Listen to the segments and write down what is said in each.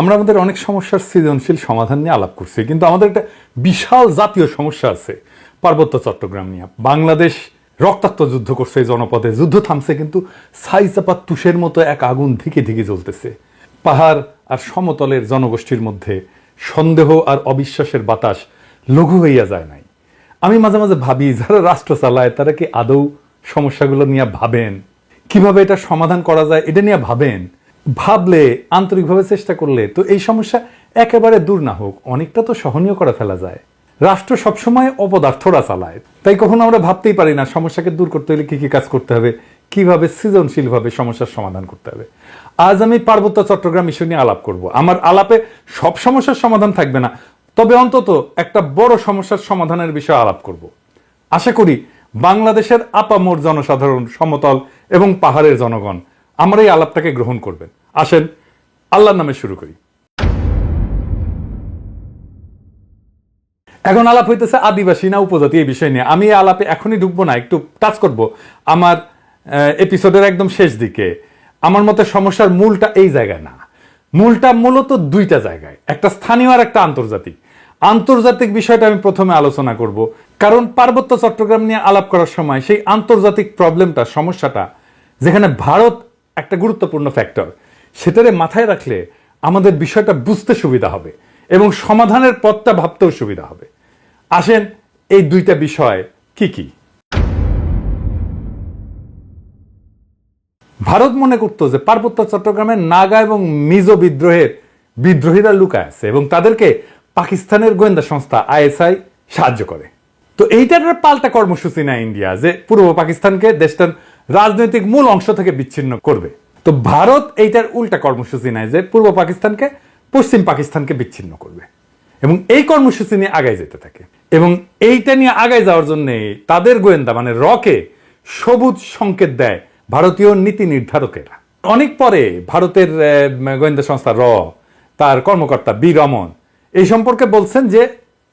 আমরা আমাদের অনেক সমস্যার সৃজনশীল সমাধান নিয়ে আলাপ করছি, কিন্তু আমাদের একটা বিশাল জাতীয় সমস্যা আছে পার্বত্য চট্টগ্রাম নিয়ে। বাংলাদেশ রক্তাক্ত যুদ্ধ করছে এই জনপদে, যুদ্ধ থামছে কিন্তু ছাই চাপা তুষের মতো এক আগুন ধিকে ধিকে জ্বলতেছে। পাহাড় আর সমতলের জনগোষ্ঠীর মধ্যে সন্দেহ আর অবিশ্বাসের বাতাস লঘু হইয়া যায় নাই। আমি মাঝে মাঝে ভাবি, যারা রাষ্ট্র চালায় তারা কি আদৌ সমস্যাগুলো নিয়ে ভাবেন? কিভাবে এটা সমাধান করা যায় এটা নিয়ে ভাবেন? ভাবলে, আন্তরিকভাবে চেষ্টা করলে তো এই সমস্যা একেবারে দূর না হোক, অনেকটা তো সহনীয় করে ফেলা যায়। রাষ্ট্র সবসময় অপদার্থরা চালায়, তাই কখনো আমরা ভাবতেই পারি না সমস্যাকে দূর করতে হলে কি কি কাজ করতে হবে, কিভাবে সৃজনশীলভাবে সমস্যার সমাধান করতে হবে। আজ আমি পার্বত্য চট্টগ্রাম ইস্যু নিয়ে আলাপ করব। আমার আলাপে সব সমস্যার সমাধান থাকবে না, তবে অন্তত একটা বড় সমস্যার সমাধানের বিষয়ে আলাপ করব। আশা করি বাংলাদেশের আপামর জনসাধারণ, সমতল এবং পাহাড়ের জনগণ আমার এই আলাপটাকে গ্রহণ করবেন। আসেন আল্লাহর নামে শুরু করি। এখন আলাপ হইতেছে আদিবাসী না উপজাতি এই বিষয় নিয়ে। আমি এই আলাপে এখনই ঢুকবো না, একটু টাচ করব আমার এপিসোডের একদম শেষ দিকে। আমার মতে সমস্যার মূলটা এই জায়গায় না, মূলটা মূলত দুইটা জায়গায়, একটা স্থানীয় আর একটা আন্তর্জাতিক। আন্তর্জাতিক বিষয়টা আমি প্রথমে আলোচনা করব, কারণ পার্বত্য চট্টগ্রাম নিয়ে আলাপ করার সময় সেই আন্তর্জাতিক প্রবলেমটা, সমস্যাটা, যেখানে ভারত একটা গুরুত্বপূর্ণ ফ্যাক্টর, সেটারে মাথায় রাখলে আমাদের বিষয়টা বুঝতে সুবিধা হবে এবং সমাধানের পথটা ভাবতেও সুবিধা হবে। আসেন এই দুইটা বিষয় কি কি। ভারত মনে করতো যে পার্বত্য চট্টগ্রামের নাগা এবং মিজো বিদ্রোহীরা লুকায় আছে এবং তাদেরকে পাকিস্তানের গোয়েন্দা সংস্থা আইএসআই সাহায্য করে। তো এইটার পাল্টা কর্মসূচি নেয় ইন্ডিয়া, যে পূর্ব পাকিস্তানকে দেশটার রাজনৈতিক মূল অংশ থেকে বিচ্ছিন্ন করবে। তো ভারত এইটার উল্টা কর্মসূচি নেয় যে পূর্ব পাকিস্তানকে পশ্চিম পাকিস্তানকে বিচ্ছিন্ন করবে এবং এই কর্মসূচি নিয়ে আগায় যেতে থাকে। এবং এইটা নিয়ে আগায় যাওয়ার জন্য তাদের গোয়েন্দা মানে রকে সবুজ সংকেত দেয় ভারতীয় নীতি নির্ধারকেরা। অনেক পরে ভারতের গোয়েন্দা সংস্থা তার কর্মকর্তা বি রমন এই সম্পর্কে বলছেন যে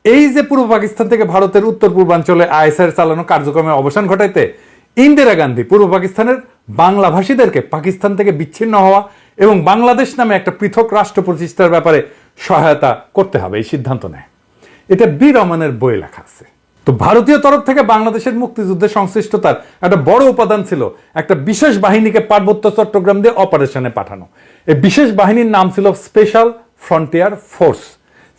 এই যে পূর্ব পাকিস্তান থেকে ভারতের উত্তর পূর্বাঞ্চলে আইএসআই চালানো কার্যক্রমের অবসান ঘটাইতে ইন্দিরা গান্ধী পূর্ব পাকিস্তানের বাংলাভাষীদেরকে পাকিস্তান থেকে বিচ্ছিন্ন হওয়া এবং বাংলাদেশ নামে একটা পৃথক রাষ্ট্র প্রতিষ্ঠার ব্যাপারে সহায়তা করতে হবে এই সিদ্ধান্ত নেয়। এটা বি রমনের বইয়ে লেখা আছে। তো ভারতীয় তরফ থেকে বাংলাদেশের মুক্তিযুদ্ধে সংশ্লিষ্টতার একটা বড় উপাদান ছিল একটা বিশেষ বাহিনীকে পার্বত্য চট্টগ্রাম দিয়ে অপারেশনে পাঠানো। এই বিশেষ বাহিনীর নাম ছিল special frontier force.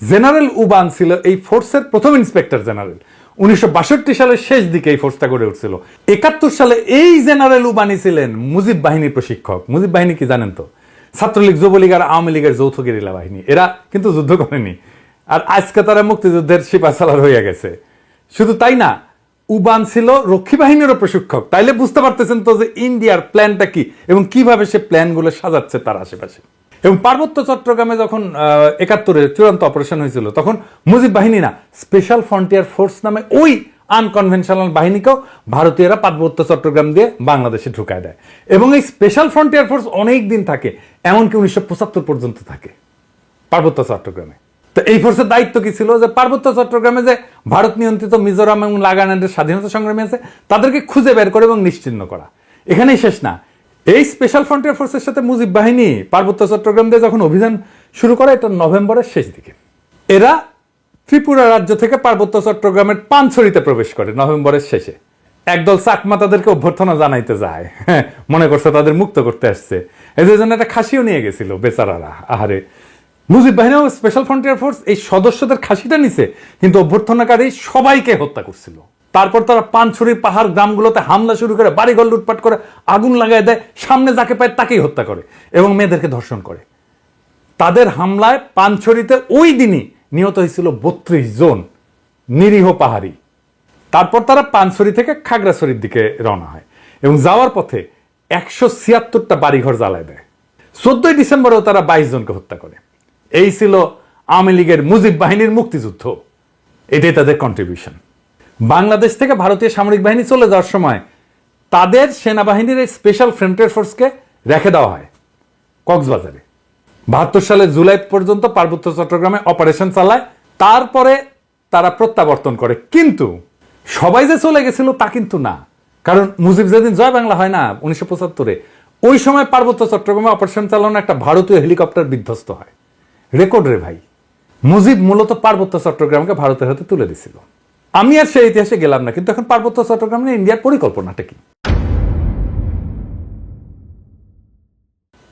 General Uban ছিল এই ফোর্সের প্রথম ইন্সপেক্টর জেনারেল। 1962 সালের শেষ দিকে এই ফোর্সটা গড়ে উঠছিল। 71 সালে এই জেনারেল উবানি ছিলেন মুজিব বাহিনীর প্রশিক্ষক। মুজিব বাহিনী কি জানেন তো? ছাত্রলীগ, যুবলীগ আর আওয়ামী লীগের যৌথ গেরিলা বাহিনী। এরা কিন্তু যুদ্ধ করেনি, আর আজকে তারা মুক্তিযুদ্ধের সিপাহসালার হয়ে গেছে। শুধু তাই না, উবান ছিল রক্ষী বাহিনীরও প্রশিক্ষক। তাইলে বুঝতে পারতেছেন তো যে ইন্ডিয়ার প্ল্যানটা কি এবং কিভাবে সে প্ল্যানগুলো সাজাচ্ছে তার আশেপাশে। এবং পার্বত্য চট্টগ্রামে যখন 71-এ চূড়ান্ত অপারেশন হয়েছিল, তখন মুজিব বাহিনী না, স্পেশাল ফ্রন্টিয়ার ফোর্স নামে ওই আনকনভেনশনাল বাহিনীকেও ভারতীয়রা পার্বত্য চট্টগ্রাম দিয়ে বাংলাদেশে ঢুকায় দেয়। এবং এই স্পেশাল ফ্রন্টিয়ার ফোর্স অনেক দিন থাকে, এমনকি 1975 পর্যন্ত থাকে পার্বত্য চট্টগ্রামে। তো এই ফোর্সের দায়িত্ব কি ছিল? যে পার্বত্য চট্টগ্রামে যে ভারত নিয়ন্ত্রিত মিজোরাম এবং নাগাল্যান্ডের স্বাধীনতা সংগ্রামী আছে তাদেরকে খুঁজে বের করে এবং নিশ্চিহ্ন করা। এখানেই শেষ না, এই স্পেশাল ফ্রন্টিয়ার ফোর্সের সাথে মুজিব বাহিনী পার্বত্য চট্টগ্রাম দিয়ে যখন অভিযান শুরু করে, এটা নভেম্বরের শেষ দিকে। এরা ত্রিপুরা রাজ্য থেকে পার্বত্য চট্টগ্রামের পানছড়িতে প্রবেশ করে নভেম্বরের শেষে। একদল চাকমা তাদেরকে অভ্যর্থনা জানাইতে যায়, মনে করছে তাদের মুক্ত করতে আসছে। এদের জন্য একটা খাসিও নিয়ে গেছিল বেচারারা। আহারে, মুজিব বাহিনী ও স্পেশাল ফ্রন্টিয়ার ফোর্স এই সদস্যদের খাসিটা নিছে, কিন্তু অভ্যর্থনাকারী সবাইকে হত্যা করছিল। তারপর তারা পানছড়ির পাহাড় গ্রামগুলোতে হামলা শুরু করে, বাড়িঘর লুটপাট করে, আগুন লাগায় দেয়, সামনে যাকে পায় তাকেই হত্যা করে এবং মেয়েদেরকে ধর্ষণ করে। তাদের হামলায় পানছড়িতে ওই দিনই নিহত হয়েছিল 32 জন নিরীহ পাহাড়ি। তারপর তারা পানছড়ি থেকে খাগড়াছড়ির দিকে রওনা হয় এবং যাওয়ার পথে 176টা বাড়িঘর জ্বালায় দেয়। 14 ডিসেম্বরেও তারা 22 জনকে হত্যা করে। এই ছিল আওয়ামী লীগের মুজিব বাহিনীর মুক্তিযুদ্ধ। এটাই তাদের কন্ট্রিবিউশন। বাংলাদেশ থেকে ভারতীয় সামরিক বাহিনী চলে যাওয়ার সময় তাদের সেনাবাহিনীর এই স্পেশাল ফ্রন্টিয়ার ফোর্সকে রেখে দেওয়া হয় কক্সবাজারে। 72 সালের জুলাই পর্যন্ত পার্বত্য চট্টগ্রামে অপারেশন চালায়। তারপরে তারা প্রত্যাবর্তন করে। কিন্তু সবাই যে চলে গেছিল তা কিন্তু না, কারণ মুজিব যেদিন জয় বাংলা হয় না 1975-এ, ওই সময় পার্বত্য চট্টগ্রামে অপারেশন চালানো একটা ভারতীয় হেলিকপ্টার বিধ্বস্ত হয় রেকর্ড রে ভাই। মুজিব মূলত পার্বত্য চট্টগ্রামকে ভারতের হাতে তুলে দিছিল। আমি আর সেই ইতিহাসে গেলাম না, কিন্তু এখন পার্বত্য চট্টগ্রাম নিয়ে ইন্ডিয়ার পরিকল্পনাটা কি?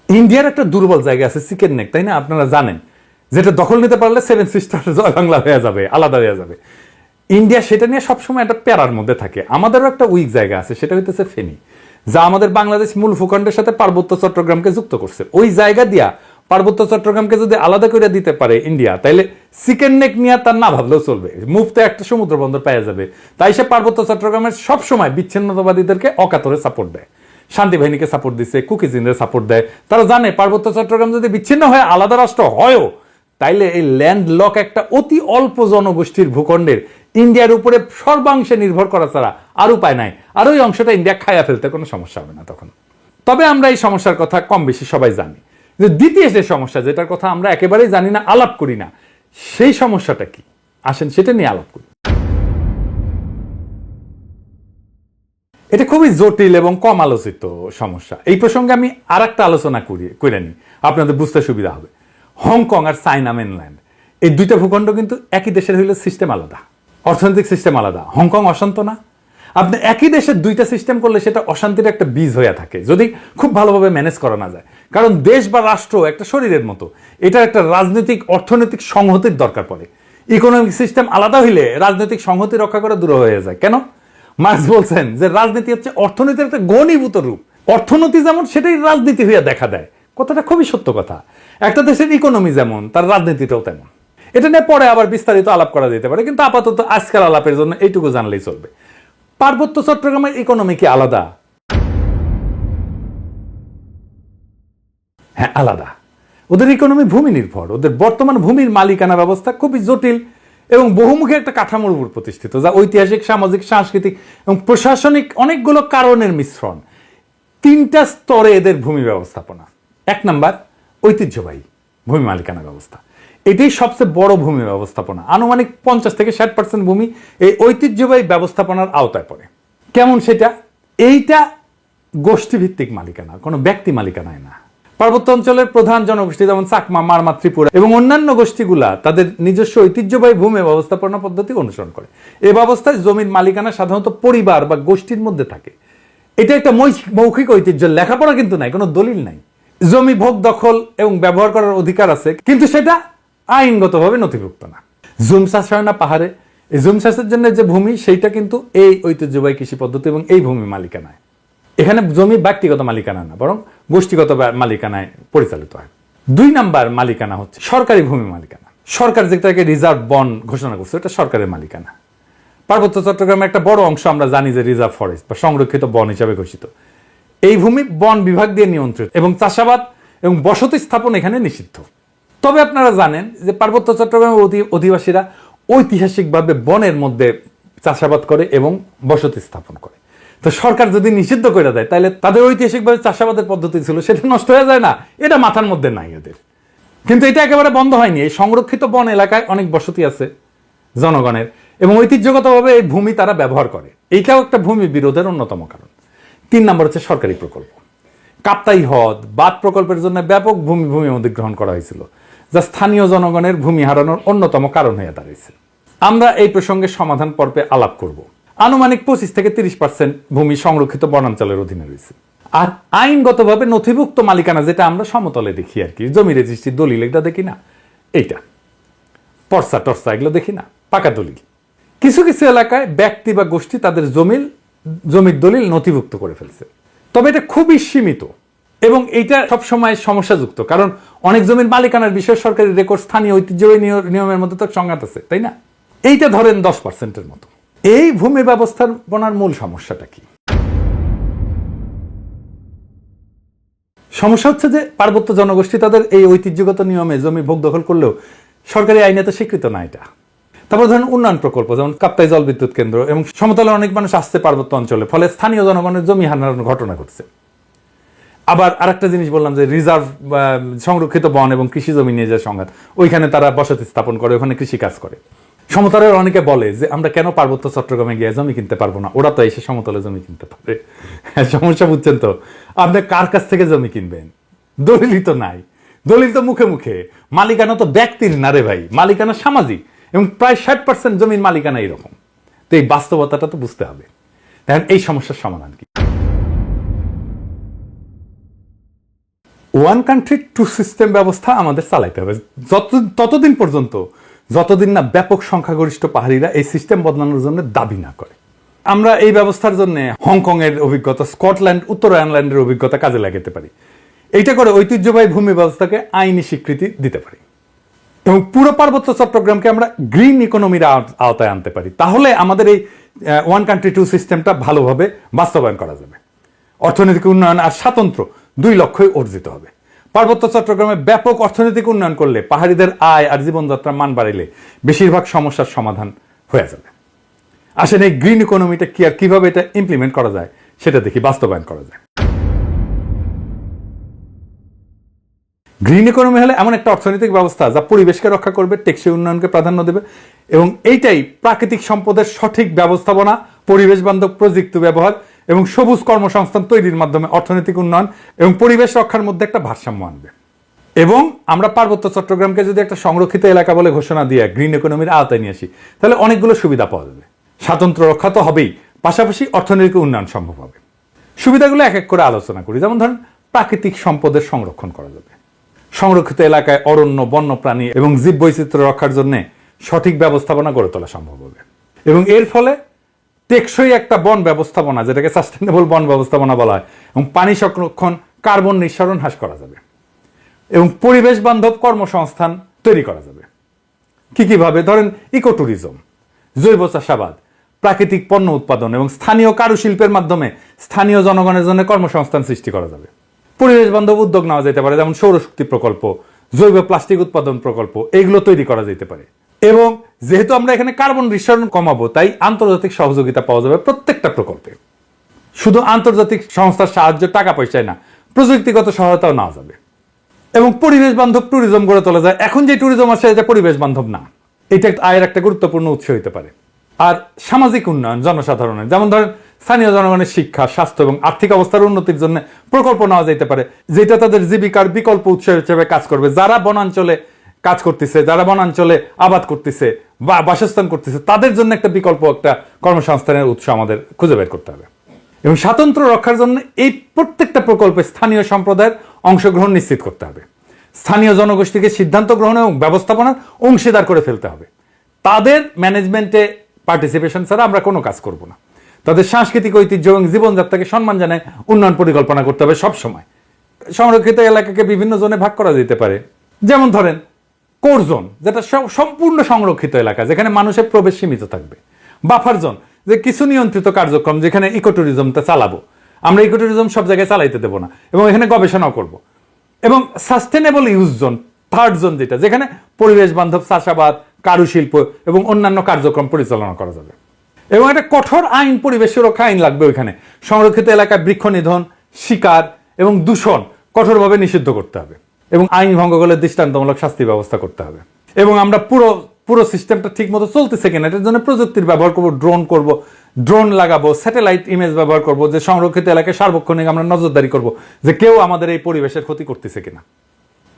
ইন্ডিয়ার একটা দুর্বল জায়গা আছে চিকেন নেক, তাই না? আপনারা জানেন, যেটা দখল নিতে পারলে সেভেন সিস্টার জয় বাংলা হয়ে যাবে, আলাদা হয়ে যাবে। ইন্ডিয়া সেটা নিয়ে সবসময় একটা প্যারার মধ্যে থাকে। আমাদেরও একটা উইক জায়গা আছে, সেটা হইতেছে ফেনী, যা আমাদের বাংলাদেশ মূল ভূখণ্ডের সাথে পার্বত্য চট্টগ্রামকে যুক্ত করছে। ওই জায়গা দিয়া পার্বত্য চট্টগ্রামকে যদি আলাদা করে দিতে পারে ইন্ডিয়া, তাইলে চিকেন নেক নিয়ে তার না ভাবলেও চলবে, মুফতে একটা সমুদ্র বন্দর পাওয়া যাবে। তাই সে পার্বত্য চট্টগ্রামের সবসময় বিচ্ছিন্নতাবাদীদেরকে অকাতরে সাপোর্ট দেয়, শান্তি বাহিনীকে সাপোর্ট দিচ্ছে, কুকিজিনদের সাপোর্ট দেয়। তারা জানে পার্বত্য চট্টগ্রাম যদি বিচ্ছিন্ন হয়ে আলাদা রাষ্ট্র হয়ও, তাইলে এই ল্যান্ড লক একটা অতি অল্প জনগোষ্ঠীর ভূখণ্ডের ইন্ডিয়ার উপরে সর্বাংশে নির্ভর করা ছাড়া আর উপায় নাই। আর ওই অংশটা ইন্ডিয়া খাইয়া ফেলতে কোনো সমস্যা হবে না তখন। তবে আমরা এই সমস্যার কথা কম বেশি সবাই জানি। যে দ্বিতীয় যে সমস্যা, যেটার কথা আমরা একেবারেই জানি না, আলাপ করি না, সেই সমস্যাটা কি? আসেন সেটা নিয়ে আলাপ করি। এটা খুবই জটিল এবং কম আলোচিত সমস্যা। এই প্রসঙ্গে আমি আর একটা আলোচনা করে নিই, আপনাদের বুঝতে সুবিধা হবে। হংকং আর চায়না মেনল্যান্ড, এই দুইটা ভূখণ্ড কিন্তু একই দেশের হইলে সিস্টেম আলাদা, অর্থনৈতিক সিস্টেম আলাদা। হংকং অশান্ত না? আপনি একই দেশের দুইটা সিস্টেম করলে সেটা অশান্তির একটা বীজ হয়ে থাকে, যদি খুব ভালোভাবে ম্যানেজ করা না যায়। কারণ দেশ বা রাষ্ট্র একটা শরীরের মতো, এটা একটা রাজনৈতিক অর্থনৈতিক সংহতির দরকার পড়ে। ইকোনমিক সিস্টেম আলাদা হইলে রাজনৈতিক সংহতি রক্ষা করা দূর হয়ে যায়। কেন? মার্কস বলছেন যে রাজনীতি হচ্ছে অর্থনীতির একটা ঘনীভূত রূপ। অর্থনীতি যেমন, সেটাই রাজনীতি হইয়া দেখা দেয়। কথাটা খুবই সত্য কথা। একটা দেশের ইকোনমি যেমন, তার রাজনীতিটাও তেমন। এটা নিয়ে পরে আবার বিস্তারিত আলাপ করা যেতে পারে, কিন্তু আপাতত আজকাল আলাপের জন্য এইটুকু জানলেই চলবে। পার্বত্য চট্টগ্রামের ইকোনমি কি আলাদা? হ্যাঁ, আলাদা। ওদের ইকোনমি ভূমি নির্ভর। ওদের বর্তমান ভূমির মালিকানা ব্যবস্থা খুবই জটিল এবং বহুমুখী একটা কাঠামোর উপর প্রতিষ্ঠিত, যা ঐতিহাসিক, সামাজিক, সাংস্কৃতিক এবং প্রশাসনিক অনেকগুলো কারণের মিশ্রণ। তিনটা স্তরে এদের ভূমি ব্যবস্থাপনা। এক নাম্বার, ঐতিহ্যবাহী ভূমি মালিকানা ব্যবস্থা। এটাই সবচেয়ে বড় ভূমি ব্যবস্থাপনা। আনুমানিক 50 থেকে 60% ভূমি এই ঐতিহ্যবাহী ব্যবস্থাপনার আওতায় পড়ে। কেমন সেটা? এইটা গোষ্ঠীভিত্তিক মালিকানা, কোনো ব্যক্তি মালিকানায় না। পার্বত্য অঞ্চলের প্রধান জনগোষ্ঠী যেমন চাকমা, মারমা, ত্রিপুরা এবং অন্যান্য গোষ্ঠীগুলা তাদের নিজস্ব ঐতিহ্যবাহী ভূমি ব্যবস্থাপনা পদ্ধতি অনুসরণ করে। এই ব্যবস্থায় জমির মালিকানা সাধারণত পরিবার বা গোষ্ঠীর মধ্যে থাকে। এটা একটা মৌখিক ঐতিহ্য, লেখাপড়া কিন্তু নাই, কোনো দলিল নাই। জমি ভোগ, দখল এবং ব্যবহার করার অধিকার আছে, কিন্তু সেটা আইনগতভাবে নথিভুক্ত না। জুম চাষ হয় না পাহাড়ে, এই জুম চাষের জন্য যে ভূমি, সেইটা কিন্তু এই ঐতিহ্যবাহী কৃষি পদ্ধতি এবং এই ভূমি মালিকানায়। এখানে জমি ব্যক্তিগত মালিকানা না, বরং গোষ্ঠীগত মালিকানায় পরিচালিত হয়। 2 নাম্বার মালিকানা হচ্ছে সরকারি ভূমি মালিকানা। সরকার যেটাকে রিজার্ভ বন ঘোষণা করছে, এটা সরকারের মালিকানা। পার্বত্য চট্টগ্রামের একটা বড় অংশ আমরা জানি যে রিজার্ভ ফরেস্ট বা সংরক্ষিত বন হিসাবে ঘোষিত। এই ভূমি বন বিভাগ দিয়ে নিয়ন্ত্রিত এবং চাষাবাদ এবং বসতি স্থাপন এখানে নিষিদ্ধ। তবে আপনারা জানেন যে পার্বত্য চট্টগ্রামের অধিবাসীরা ঐতিহাসিকভাবে বনের মধ্যে চাষাবাদ করে এবং বসতি স্থাপন করে। তো সরকার যদি নিষিদ্ধ করে দেয়, তাহলে তাদের ঐতিহাসিকভাবে চাষাবাদের পদ্ধতি ছিল, সেটা নষ্ট হয়ে যায় না? এটা মাথার মধ্যে নাই ওদের। কিন্তু এটা একেবারে বন্ধ হয়নি। এই সংরক্ষিত বন এলাকায় অনেক বসতি আছে জনগণের এবং ঐতিহ্যগতভাবে এই ভূমি তারা ব্যবহার করে। এইটাও একটা ভূমি বিরোধের অন্যতম কারণ। 3 নম্বর হচ্ছে সরকারি প্রকল্প। কাপ্তাই হ্রদ বাঁধ প্রকল্পের জন্য ব্যাপক ভূমি অধিগ্রহণ করা হয়েছিল, যা স্থানীয় জনগণের ভূমি হারানোর অন্যতম কারণ হয়ে দাঁড়িয়েছে। আমরা এই প্রসঙ্গে সমাধান পর্বে আলাপ করব। আনুমানিক 25 থেকে 30% ভূমি সংরক্ষিত বনাঞ্চলের অধীনে রয়েছে। আর আইনগতভাবে নথিভুক্ত মালিকানা, যেটা আমরা সমতলে দেখি আর কি, জমি রেজিস্ট্রি, দলিল, এটা দেখি না, এইটা পর্সা টর্সা এগুলো দেখি না, পাকা দলিল। কিছু কিছু এলাকায় ব্যক্তি বা গোষ্ঠী তাদের জমির দলিল নথিভুক্ত করে ফেলছে, তবে এটা খুবই সীমিত এবং এইটা সবসময় সমস্যাযুক্ত। কারণ অনেক জমির মালিকানার বিষয়ে সরকারি রেকর্ড, স্থানীয় ঐতিহ্যবাহী নিয়মের মধ্যে তো সংঘাত আছে, তাই না? এইটা ধরেন 10%-এর মতো। এই ভূমি ব্যবস্থাপনার মূল সমস্যাটা কি? সমস্যা হচ্ছে যে পার্বত্য জনগোষ্ঠী তাদের এই ঐতিহ্যগত নিয়মে জমি ভোগ দখল করলেও সরকারি আইনে তো স্বীকৃত না এটা। তারপর ধরেন উন্নয়ন প্রকল্প, যেমন কাপ্তাই জল বিদ্যুৎ কেন্দ্র এবং সমতলে অনেক মানুষ আসছে পার্বত্য অঞ্চলে, ফলে স্থানীয় জনগণের জমি হারানোর ঘটনা ঘটছে। আবার আরেকটা জিনিস বললাম যে রিজার্ভ সংরক্ষিত বন এবং কৃষি জমি নিয়ে যে সংঘাত, ওইখানে তারা বসতি স্থাপন করে, ওখানে কৃষি কাজ করে। সমতলের অনেকে বলে যে আমরা কেন পার্বত্য চট্টগ্রামে গিয়ে জমি কিনতে পারবো না, ওরা তো এসে সমতলে জমি কিনতে পারে। সমস্যা বুঝছেন তো? আপনি কার কাছ থেকে জমি কিনবেন? দলিলই তো নাই। দলিল তো মুখে মুখে, মালিকানা তো ব্যক্তির না রে ভাই, মালিকানা সামাজিক, এবং প্রায় 60% জমির মালিকানা এরকম। তো এই বাস্তবতাটা তো বুঝতে হবে। দেখেন এই সমস্যার সমাধান কি? ওয়ান কান্ট্রি টু সিস্টেম ব্যবস্থা আমাদের চালাইতে হবে ততদিন পর্যন্ত যতদিন না ব্যাপক সংখ্যাগরিষ্ঠ পাহাড়িরা এই সিস্টেম বদলানোর জন্য দাবি না করে। আমরা এই ব্যবস্থার জন্য হংকং এর অভিজ্ঞতা, স্কটল্যান্ড, উত্তর আয়ারল্যান্ডের অভিজ্ঞতা কাজে লাগাতে পারি। এইটা করে ঐতিহ্যবাহী ভূমি ব্যবস্থাকে আইনি স্বীকৃতি দিতে পারি এবং পুরো পার্বত্য চট্টগ্রামকে আমরা গ্রিন ইকোনমির আওতায় আনতে পারি। তাহলে আমাদের এই ওয়ান কান্ট্রি টু সিস্টেমটা ভালোভাবে বাস্তবায়ন করা যাবে। অর্থনৈতিক উন্নয়ন আর স্বাতন্ত্র্য 2 লক্ষ্যই অর্জিত হবে। পার্বত্য চট্টগ্রামে ব্যাপক অর্থনৈতিক উন্নয়ন করলে, পাহাড়িদের আয় আর জীবনযাত্রার মান বাড়িলে বেশিরভাগ সমস্যার সমাধান হয়ে যাবে। আসেন এই গ্রিন ইকোনমিটা কি আর কিভাবে এটা ইমপ্লিমেন্ট করা যায় সেটা দেখি, বাস্তবায়ন করা যায়। গ্রিন ইকোনমি হলে এমন একটা অর্থনৈতিক ব্যবস্থা যা পরিবেশকে রক্ষা করবে, টেকসই উন্নয়নকে প্রাধান্য দেবে এবং এইটাই প্রাকৃতিক সম্পদের সঠিক ব্যবস্থাপনা, পরিবেশ বান্ধব প্রযুক্তি ব্যবহার এবং সবুজ কর্মসংস্থান তৈরির মাধ্যমে অর্থনৈতিক উন্নয়ন এবং পরিবেশ রক্ষার মধ্যে একটা ভারসাম্য আনবে। এবং আমরা পার্বত্য চট্টগ্রামকে যদি একটা সংরক্ষিত এলাকা বলে ঘোষণা দিয়ে গ্রিন ইকোনমির আওতায় নিয়ে আসি, তাহলে অনেকগুলো সুবিধা পাওয়া যাবে। স্বাতন্ত্র্য রক্ষা তো হবেই, পাশাপাশি অর্থনৈতিক উন্নয়ন সম্ভব হবে। সুবিধাগুলো এক এক করে আলোচনা করি। যেমন ধরেন, প্রাকৃতিক সম্পদের সংরক্ষণ করা যাবে। সংরক্ষিত এলাকায় অরণ্য, বন্যপ্রাণী এবং জীববৈচিত্র্য রক্ষার জন্য সঠিক ব্যবস্থাপনা গড়ে তোলা সম্ভব হবে এবং এর ফলে টেকসই একটা বন ব্যবস্থাপনা, যেটাকে সাস্টেনেবল বন ব্যবস্থাপনা বলা হয়, এবং পানি সংরক্ষণ, কার্বন নিঃসরণ হ্রাস করা যাবে এবং পরিবেশ বান্ধব কর্মসংস্থান তৈরি করা যাবে। কিভাবে? ধরেন ইকো ট্যুরিজম, জৈব চাষাবাদ, প্রাকৃতিক পণ্য উৎপাদন এবং স্থানীয় কারুশিল্পের মাধ্যমে স্থানীয় জনগণের জন্য কর্মসংস্থান সৃষ্টি করা যাবে। পরিবেশ বান্ধব উদ্যোগ নেওয়া যেতে পারে, যেমন সৌরশক্তি প্রকল্প, জৈব প্লাস্টিক উৎপাদন প্রকল্প, এইগুলো তৈরি করা যেতে পারে। এবং যেহেতু আমরা এখানে কার্বন নিঃসরণ কমাবো, তাই আন্তর্জাতিক সহযোগিতা পাওয়া যাবে প্রত্যেকটা প্রকল্পে। শুধু আন্তর্জাতিক সংস্থার সাহায্য, টাকা পয়সায় না, প্রযুক্তিগত সহায়তাও নেওয়া যাবে এবং পরিবেশ বান্ধব ট্যুরিজম গড়ে তোলা যায়। এখন যে ট্যুরিজম আছে এটা পরিবেশ বান্ধব না, এটা আয়ের একটা গুরুত্বপূর্ণ উৎস হতে পারে। আর সামাজিক উন্নয়ন জনসাধারণের, যেমন ধরেন স্থানীয় জনগণের শিক্ষা, স্বাস্থ্য এবং আর্থিক অবস্থার উন্নতির জন্য প্রকল্প নেওয়া যেতে পারে, যেটা তাদের জীবিকার বিকল্প উৎস হিসেবে কাজ করবে। যারা বনাঞ্চলে কাজ করতেছে, যারা বনাঞ্চলে আবাদ করতেছে বা বাসস্থান করতেছে, তাদের জন্য একটা বিকল্প, একটা কর্মসংস্থানের উৎস আমাদের খুঁজে বের করতে হবে। এবং স্বাতন্ত্র্য রক্ষার জন্য এই প্রত্যেকটা প্রকল্পে স্থানীয় সম্প্রদায়ের অংশগ্রহণ নিশ্চিত করতে হবে। স্থানীয় জনগোষ্ঠীকে সিদ্ধান্ত গ্রহণ এবং ব্যবস্থাপনার অংশীদার করে ফেলতে হবে। তাদের ম্যানেজমেন্টে পার্টিসিপেশন ছাড়া আমরা কোনো কাজ করব না। তাদের সাংস্কৃতিক ঐতিহ্য এবং জীবনযাত্রাকে সম্মান জানায় উন্নয়ন পরিকল্পনা করতে হবে সব সময়। সংরক্ষিত এলাকাকে বিভিন্ন জোনে ভাগ করা যেতে পারে। যেমন ধরেন কোর জোন, যেটা সম্পূর্ণ সংরক্ষিত এলাকা, যেখানে মানুষের প্রবেশ সীমিত থাকবে। বাফার জোন, যে কিছু নিয়ন্ত্রিত কার্যক্রম, যেখানে ইকো ট্যুরিজমটা চালাবো। আমরা ইকো ট্যুরিজম সব জায়গায় চালাইতে দেবো না এবং এখানে গবেষণাও করব। এবং sustainable use zone, third zone, যেখানে পরিবেশ বান্ধব চাষাবাদ, কারুশিল্প এবং অন্যান্য কার্যক্রম পরিচালনা করা যাবে। এবং একটা কঠোর আইন, পরিবেশ সুরক্ষা আইন লাগবে ওইখানে। সংরক্ষিত এলাকায় বৃক্ষ নিধন, শিকার এবং দূষণ কঠোরভাবে নিষিদ্ধ করতে হবে এবং আইন ভঙ্গ করলে দৃষ্টান্তমূলক শাস্তি ব্যবস্থা করতে হবে। এবং আমরা পুরো সিস্টেমটা ঠিক মতো চলতেছে কিনা এটার জন্য প্রযুক্তির ব্যবহার করব, ড্রোন লাগাবো, স্যাটেলাইট ইমেজ ব্যবহার করব, যে সংরক্ষিত এলাকায় সার্বক্ষণিক আমরা নজরদারি করব যে কেউ আমাদের এই পরিবেশের ক্ষতি করতেছে কিনা।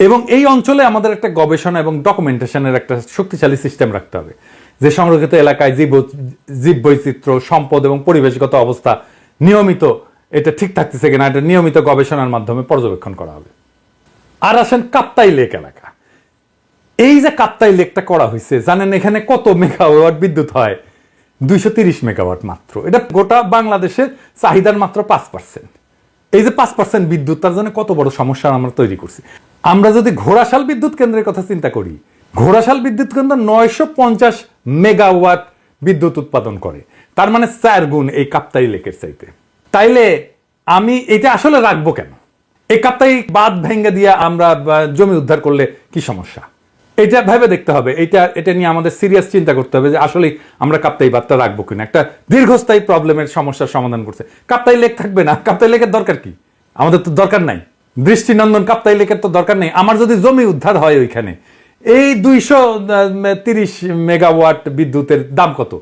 এবং এই অঞ্চলে আমাদের একটা গবেষণা এবং ডকুমেন্টেশনের একটা শক্তিশালী সিস্টেম রাখতে হবে, যে সংরক্ষিত এলাকায় জীববৈচিত্র্য, সম্পদ এবং পরিবেশগত অবস্থা নিয়মিত এটা ঠিক থাকতেছে কিনা, এটা নিয়মিত গবেষণার মাধ্যমে পর্যবেক্ষণ করা হবে। আর আসেন কাপ্তাই লেক এলাকা। এই যে কাপ্তাই লেকটা করা হয়েছে, জানেন এখানে কত মেগাওয়াট বিদ্যুৎ হয়? 230 মেগাওয়াট মাত্র। এটা গোটা বাংলাদেশের চাহিদার মাত্র 5%। এই যে 5% বিদ্যুৎ, তার জন্য কত বড় সমস্যা আমরা তৈরি করছি। আমরা যদি ঘোড়াশাল বিদ্যুৎ কেন্দ্রের কথা চিন্তা করি, ঘোড়াশাল বিদ্যুৎ কেন্দ্র 950 মেগাওয়াট বিদ্যুৎ উৎপাদন করে, তার মানে 4 গুণ এই কাপ্তাই লেকের চাইতে। তাইলে আমি এটা আসলে রাখবো কেন? এই কাপ্তাই বাঁধ ভেঙে দিয়ে আমরা জমি উদ্ধার করলে কি সমস্যা? এটা ভেবে দেখতে হবে। এটা নিয়ে আমাদের সিরিয়াস চিন্তা করতে হবে যে আসলে আমরা কাপ্তাই বাঁধটা রাখবো কিনা। একটা দীর্ঘস্থায়ী প্রবলেমের সমস্যার সমাধান করছে। কাপ্তাই লেক থাকবে না, কাপ্তাই লেকের দরকার কি? আমাদের তো দরকার নাই। দৃষ্টিনন্দন কাপ্তাই লেকের তো দরকার নেই। আমার যদি জমি উদ্ধার হয় ওইখানে, এই 230 মেগাওয়াট বিদ্যুতের দাম কত?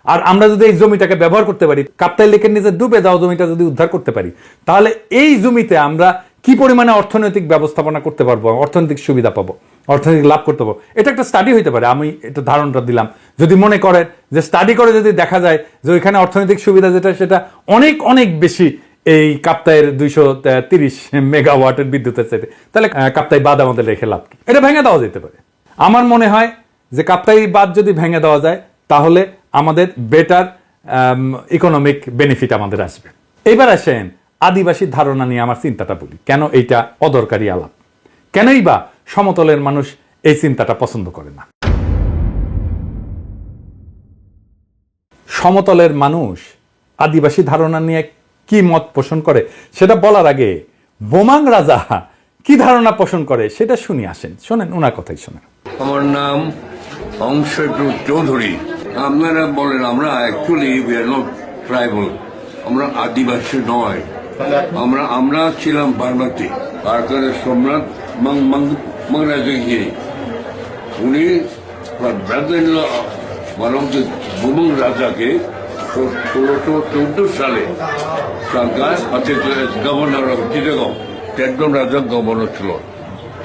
আর আমরা যদি এই জমিটাকে ব্যবহার করতে পারি, কাপ্তাই লেকের নিচে ডুবে যাওয়া জমিটা যদি উদ্ধার করতে পারি, তাহলে এই জমিতে আমরা কি পরিমাণে অর্থনৈতিক ব্যবস্থাপনা করতে পারবো, অর্থনৈতিক সুবিধা পাবো, অর্থনৈতিক লাভ করতে পারবো, এটা একটা স্টাডি হইতে পারে। আমি একটু ধারণাটা দিলাম। যদি মনে করেন যে স্টাডি করে যদি দেখা যায় যে ওইখানে অর্থনৈতিক সুবিধা যেটা সেটা অনেক অনেক বেশি এই কাপ্তাইয়ের 230 মেগাওয়াটের বিদ্যুতের চাইতে, তাহলে কাপ্তাই বাঁধ আমাদের রেখে লাভ কি? এটা ভেঙে দেওয়া যেতে পারে। আমার মনে হয় যে কাপ্তাই বাঁধ যদি ভেঙে দেওয়া যায় তাহলে আমাদের বেটার ইকোনমিক বেনিফিট আমাদের আসবে। এবার আসেন আদিবাসী ধারণা নিয়ে আমার চিন্তাটা বলি। কেন এইটা অদরকারি আলাপ? কেনই বা সমতলের মানুষ এই চিন্তাটা পছন্দ করে না? সমতলের মানুষ আদিবাসী ধারণা নিয়ে কি মত পোষণ করে সেটা বলার আগে বোমাং রাজা কি ধারণা পোষণ করে সেটা শুনি। আসেন শোনেন, ওনার কথাই শোনেন। আমার নাম অংশপ্রু চৌধুরী। আপনারা বলেন আমরা actually we are not tribal, আমরা আদিবাসী নয়। আমরা ছিলাম বার্মাতি। কারকারের সম্রাট মাংরাজগিরি, উনি বোমাং রাজাকে 1614 সালে গভর্নর অফ চিটাগং, একজন রাজা গভর্নর ছিল।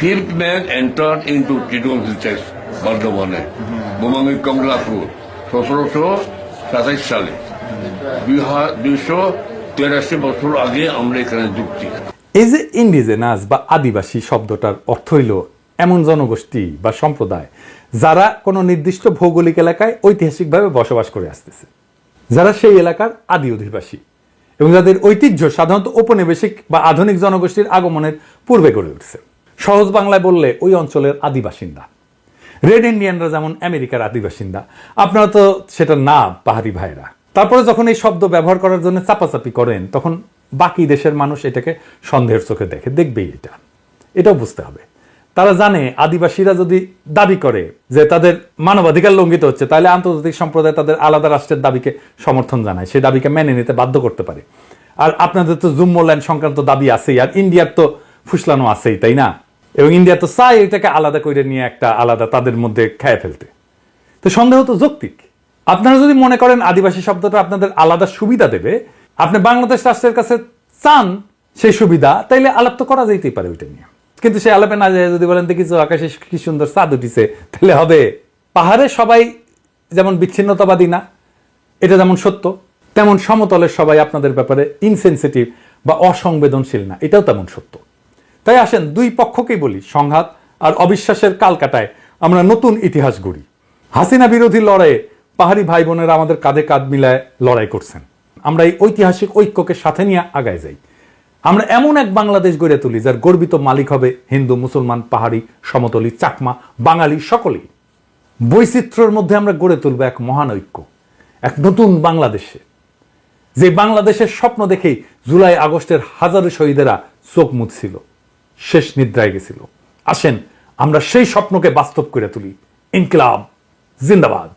Fifth man entered into Chittagong Hills, বর্ধমানে, বোমাঙ্গি কমলাপুর 1727 সালে। 283 বছর আগে আমরা এখানে যুক্তি। এই যে ইন্ডিজেনাস বা আদিবাসী শব্দটার অর্থ হইল এমন জনগোষ্ঠী বা সম্প্রদায় যারা কোনো নির্দিষ্ট ভৌগোলিক এলাকায় ঐতিহাসিকভাবে বসবাস করে আসতেছে, যারা সেই এলাকার আদি অধিবাসী এবং যাদের ঐতিহ্য সাধারণত ঔপনিবেশিক বা আধুনিক জনগোষ্ঠীর আগমনের পূর্বে গড়ে উঠছে। সহজ বাংলায় বললে ওই অঞ্চলের আদিবাসিন্দা। রেড ইন্ডিয়ানরা যেমন আমেরিকার আদিবাসিন্দা, আপনারা তো সেটা না পাহাড়ি ভাইরা। তারপরে যখন এই শব্দ ব্যবহার করার জন্য চাপাচাপি করেন তখন বাকি দেশের মানুষ এটাকে সন্দেহের চোখে দেখবেই। এটাও বুঝতে হবে। তারা জানে আদিবাসীরা যদি দাবি করে যে তাদের মানবাধিকার লঙ্ঘিত হচ্ছে, তাহলে আন্তর্জাতিক সম্প্রদায় তাদের আলাদা রাষ্ট্রের দাবিকে সমর্থন জানায়, সেই দাবিকে মেনে নিতে বাধ্য করতে পারে। আর আপনাদের তো জুম্মল্যান্ড সংক্রান্ত দাবি আছেই, আর ইন্ডিয়ার তো ফুসলানো আছেই, তাই না? এবং ইন্ডিয়া তো চায় এটাকে আলাদা করে নিয়ে একটা আলাদা তাদের মধ্যে খেয়ে ফেলতে। তো সন্দেহ তো যৌক্তিক। আপনারা যদি মনে করেন আদিবাসী শব্দটা আপনাদের আলাদা সুবিধা দেবে, আপনি বাংলাদেশ রাষ্ট্রের কাছে চান সেই সুবিধা, তাইলে আলাপ তো করা যেতেই পারে ওইটা নিয়ে। কিন্তু সে আলাপে না যায় যদি বলেন দেখিস আকাশে কি সুন্দর চাঁদ উঠিছে, তাহলে হবে? পাহাড়ে সবাই যেমন বিচ্ছিন্নতাবাদী না, এটা যেমন সত্য, তেমন সমতলের সবাই আপনাদের ব্যাপারে ইনসেনসিটিভ বা অসংবেদনশীল না, এটাও তেমন সত্য। তাই আসেন দুই পক্ষকেই বলি, সংঘাত আর অবিশ্বাসের কালকাটায় আমরা নতুন ইতিহাস গড়ি। হাসিনা বিরোধী লড়াইয়ে পাহাড়ি ভাই বোনেরা আমাদের কাঁধে কাঁধ মিলায় লড়াই করছেন। আমরা এই ঐতিহাসিক ঐক্যকে সাথে নিয়ে আগায় যাই। আমরা এমন এক বাংলাদেশ গড়ে তুলি যার গর্বিত মালিক হবে হিন্দু, মুসলমান, পাহাড়ি, সমতলী, চাকমা, বাঙালি সকলেই। বৈচিত্র্যের মধ্যে আমরা গড়ে তুলব এক মহান ঐক্য, এক নতুন বাংলাদেশে, যে বাংলাদেশের স্বপ্ন দেখেই জুলাই আগস্টের হাজারো শহীদেরা চোখ মুছছিল, শেষ নিদ্রায় গেছিল। আসেন আমরা সেই স্বপ্নকে বাস্তব করে তুলি। ইনকিলাব জিন্দাবাদ।